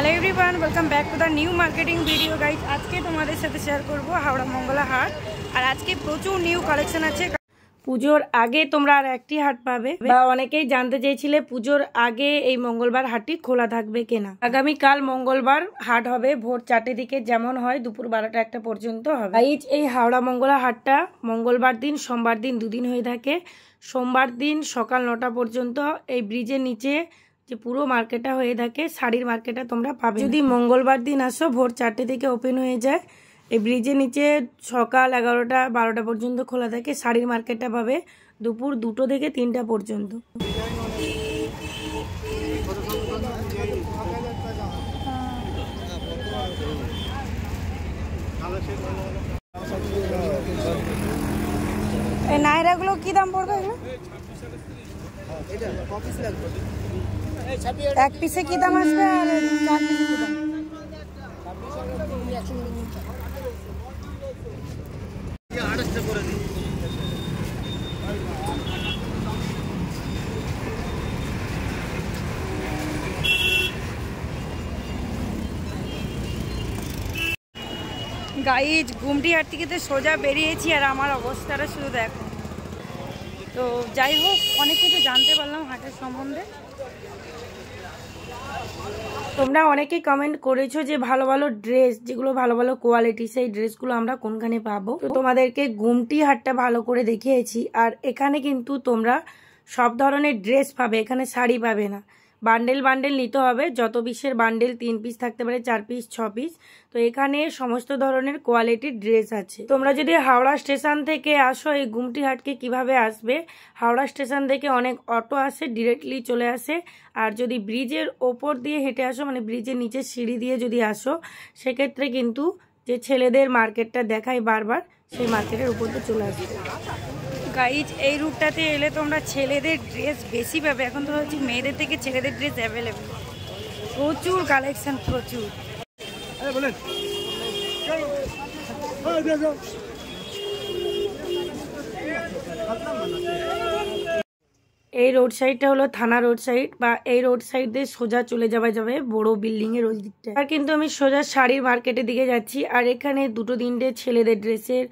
Hello everyone, welcome back to the new marketing video guys. আজকে তোমাদের সাথে share করব হাওড়া মঙ্গলা হাট। আর আজকে প্রচুর নিউ কালেকশন আছে। পুজোর আগে তোমরা আর একটি হাট পাবে, বা অনেকেই জানতে চেয়েছিলে পুজোর আগে এই মঙ্গলবার হাটটি খোলা থাকবে কিনা। আগামীকাল মঙ্গলবার হাট হবে ভোর 4টে দিকে, যেমন হয় দুপুর 12টা 1টা পর্যন্ত হবে। এই হাওড়া মঙ্গলা হাটটা মঙ্গলবার দিন সোমবার দিন দুদিন হয়ে থাকে। সোমবার দিন সকাল 9টা পর্যন্ত এই ব্রিজের নিচে যে পুরো মার্কেটটা হয়ে থাকে, শাড়ির মার্কেটটা তোমরা পাবে। যদি মঙ্গলবার দিন আসো ভোর 4টে থেকে ওপেন হয়ে যায়। এই ব্রিজের নিচে সকাল 11টা 12টা পর্যন্ত খোলা থাকে। শাড়ির মার্কেটটা পাবে দুপুর 2টো থেকে 3টা পর্যন্ত। এই নাইরাগুলো কি দাম পড়বে? এক পিসে কি দাম আসবে আর 4 পিসে কি দাম? গাইজ গুমটি হাট থেকে তো সোজা বেরিয়েছি, আর আমার অবস্থাটা শুধু দেখো। তো যাই হোক, অনেক কিছু জানতে পারলাম হাটের সম্বন্ধে। তোমরা অনেকেই কমেন্ট করেছো যে ভালো ভালো ড্রেস, যেগুলো ভালো ভালো কোয়ালিটি, সেই ড্রেসগুলো আমরা কোনখানে পাবো। তো তোমাদেরকে গুমটি হাটটা ভালো করে দেখিয়েছি। আর এখানে কিন্তু তোমরা সব ধরনের ড্রেস পাবে, এখানে শাড়ি পাবে না। বান্ডেল বান্ডেল নিতে হবে, যত পিসের বান্ডেল 3 পিস থাকতে পারে, 4 পিস 6 পিস। তো এখানে সমস্ত ধরনের কোয়ালিটির ড্রেস আছে। তোমরা যদি হাওড়া স্টেশন থেকে আসো, এই গুমটি হাটকে কিভাবে আসবে, হাওড়া স্টেশন থেকে অনেক অটো আসে, ডিরেক্টলি চলে আসে। আর যদি ব্রিজের ওপর দিয়ে হেঁটে আসো, মানে ব্রিজের নিচে সিঁড়ি দিয়ে যদি আসো, সেক্ষেত্রে কিন্তু যে ছেলেদের মার্কেটটা দেখায় বারবার, সেই মার্কেটের উপর দিয়ে চলে আসবে। গাইজ এই রুটটাতে এলে তোমরা ছেলেদের ড্রেস বেশি পাবে। এখন তো হচ্ছে মেয়েদের থেকে ছেলেদের ড্রেস অ্যাভেলেবেল, প্রচুর কালেকশন, প্রচুর। এই রোড সাইডটা হলো থানা রোড সাইড, বা এই রোড সাইড দিয়ে সোজা চলে যাবে বড় বিল্ডিং এর ওই দিকটা। আর কিন্তু আমি সোজা শাড়ির মার্কেটের দিকে যাচ্ছি। আর এখানে 2-3টে ছেলেদের ড্রেসের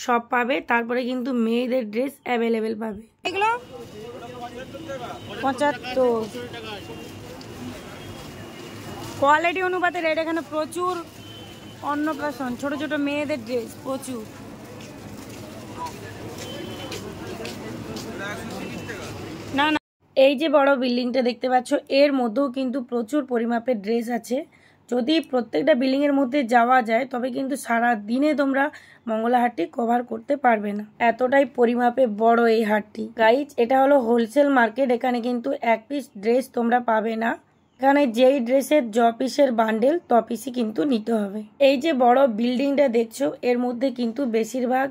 সব পাবে, তারপরে কিন্তু মেয়েদের ড্রেস অ্যাভেলেবেল পাবে। এগুলো 75 কোয়ালিটি অনুপাতে রেট। এখানে প্রচুর অন্নপ্রাশন, ছোট ছোট মেয়েদের ড্রেস প্রচুর। না না, এই যে বড় বিল্ডিংটা দেখতে পাচ্ছ, এর মধ্যেও কিন্তু প্রচুর পরিমাপের ড্রেস আছে। যদি প্রত্যেকটা বিল্ডিং এর মধ্যে যাওয়া যায়, তবে কিন্তু সারা দিনে তোমরা মঙ্গলা হাটটি কভার করতে পারবে না, এতটাই পরিমাপে বড় এই হাটটি। গাইজ এটা হলো হোলসেল মার্কেট। এখানে কিন্তু এক পিস ড্রেস তোমরা পাবে না। এখানে যেই ড্রেসের পিসের বান্ডেল পিসই কিন্তু নিতে হবে। এই যে বড় বিল্ডিংটা দেখছো, এর মধ্যে কিন্তু বেশিরভাগ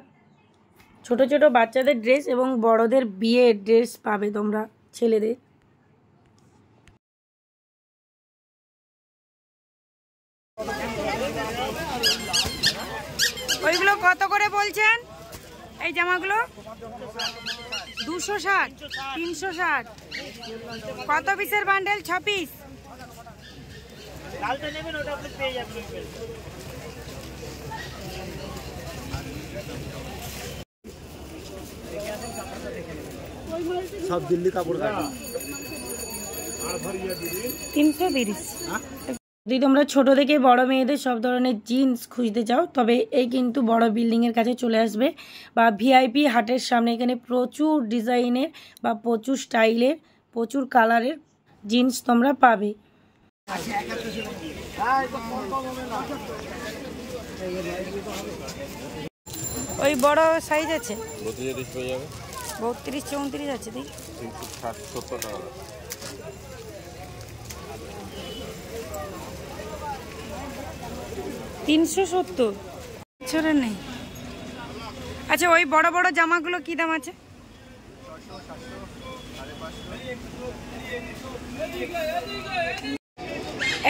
ছোট ছোট বাচ্চাদের ড্রেস এবং বড়দের বিয়ের ড্রেস পাবে তোমরা, ছেলেদের। ওইগুলো কত করে বলছেন? এই জামাগুলো 260, 360। কত পিসের বান্ডেল? 6 পিস। সব দিল্লি কাপড় কাটি 330। যদি তোমরা ছোট থেকে বড় মেয়েদের সব ধরনের জিন্স খুঁজতে চাও, তবে এই কিন্তু বড় বিল্ডিং এর কাছে চলে আসবে, বা ভিআইপি হাটের সামনে। এখানে প্রচুর ডিজাইনের বা প্রচুর স্টাইলের, প্রচুর কালারের জিন্স তোমরা পাবে। ওই বড় সাইজ আছে 32, 34 আছে। 370 ছোট নেই। আচ্ছা, ওই বড় বড় জামাগুলো কি দাম আছে?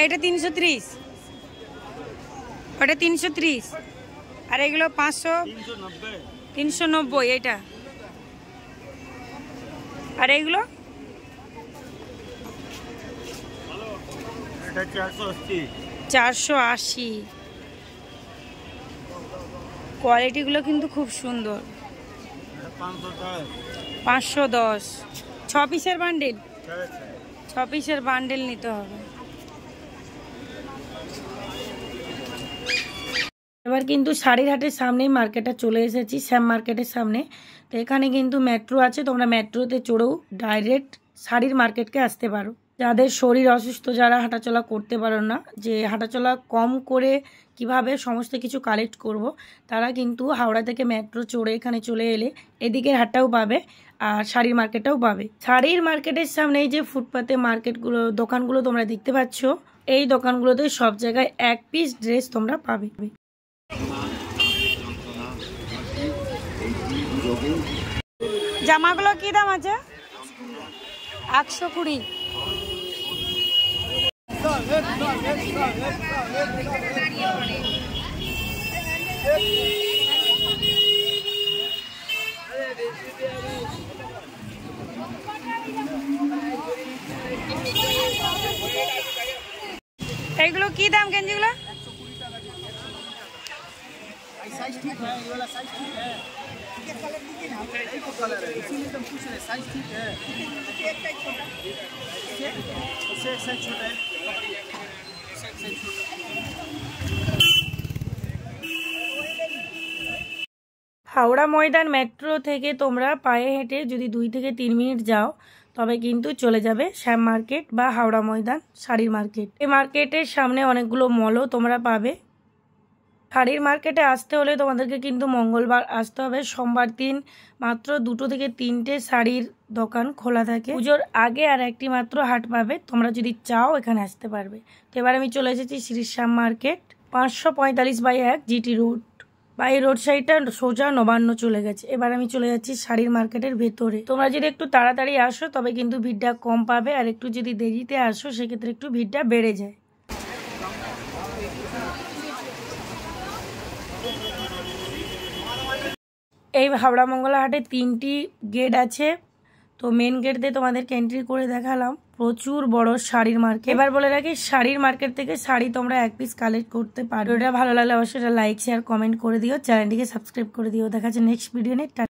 এইটা 330, ওটা 330, আর এগুলো 500, 390 এইটা। আর এইগুলো 480। কোয়ালিটিগুলো কিন্তু খুব সুন্দর। 510। 6 পিসের বান্ডেল, 6 পিসের বান্ডেল নিতে হবে। এবার কিন্তু শাড়ির হাটের সামনেই মার্কেটটা চলে এসেছি, শ্যাম মার্কেটের সামনে। তো এখানে কিন্তু মেট্রো আছে, তোমরা মেট্রোতে চড়েও ডাইরেক্ট শাড়ির মার্কেটকে আসতে পারো। যাদের শরীর অসুস্থ, যারা হাঁটাচলা করতে পারো না, যে হাঁটাচলা কম করে কিভাবে সমস্ত কিছু কালেক্ট করব, তারা কিন্তু হাওড়া থেকে মেট্রো চড়ে এখানে চলে এলে এদিকের হাটটাও পাবে আর শাড়ির মার্কেটটাও পাবে। শাড়ির মার্কেটের সামনে এই যে ফুটপাতে মার্কেটগুলো, দোকানগুলো তোমরা দেখতে পাচ্ছ, এই দোকানগুলোতে সব জায়গায় 1 পিস ড্রেস তোমরা পাবে। জামাগুলো কি দাম আছে? 120। এইগুলো কি দাম গেঞ্জিগুলো? साइज ठीक है, ये वाला साइज ठीक है। ये कलर नीचे ना है, एक कलर है, इसीलिए तुम पूछ रहे साइज ठीक है। एक साइज छोटा, इससे एक साइज छोटा है, इससे एक साइज छोटा। হাওড়া ময়দান মেট্রো থেকে তোমরা পায়ে হেঁটে যদি 2 থেকে 3 মিনিট যাও তবে কিন্তু চলে যাবে শ্যাম মার্কেট বা হাওড়া ময়দান শাড়ির মার্কেট। এই মার্কেটের সামনে অনেকগুলো মলও তোমরা পাবে। শাড়ির মার্কেটে আসতে হলে তোমাদেরকে কিন্তু মঙ্গলবার আসতে হবে। সোমবার দিন মাত্র 2 থেকে 3টে শাড়ির দোকান খোলা থাকে। পুজোর আগে আর একটি মাত্র হাট পাবে, তোমরা যদি চাও এখানে আসতে পারবে। তো এবার আমি চলে এসেছি শ্রীশ্যাম মার্কেট, 545/1 জিটি রোড। বা এই রোড সাইডটা সোজা নবান্ন চলে গেছে। এবার আমি চলে যাচ্ছি শাড়ির মার্কেটের ভেতরে। তোমরা যদি একটু তাড়াতাড়ি আসো তবে কিন্তু ভিড়টা কম পাবে, আর একটু যদি দেরিতে আসো সেক্ষেত্রে একটু ভিড়টা বেড়ে যায়। এই হাওড়া মঙ্গলা হাটে 3টি গেট আছে। তো মেন গেট দিয়ে তোমাদেরকে এন্ট্রি করে দেখালাম। প্রচুর বড় শাড়ির মার্কেট। এবার বলে রাখি, শাড়ির মার্কেট থেকে শাড়ি তোমরা 1 পিস কালেক্ট করতে পারো। এটা ভালো লাগলে অবশ্যই লাইক শেয়ার কমেন্ট করে দিও, চ্যানেলটিকে সাবস্ক্রাইব করে দিও। দেখা যাচ্ছে নেক্সট ভিডিও নিয়ে।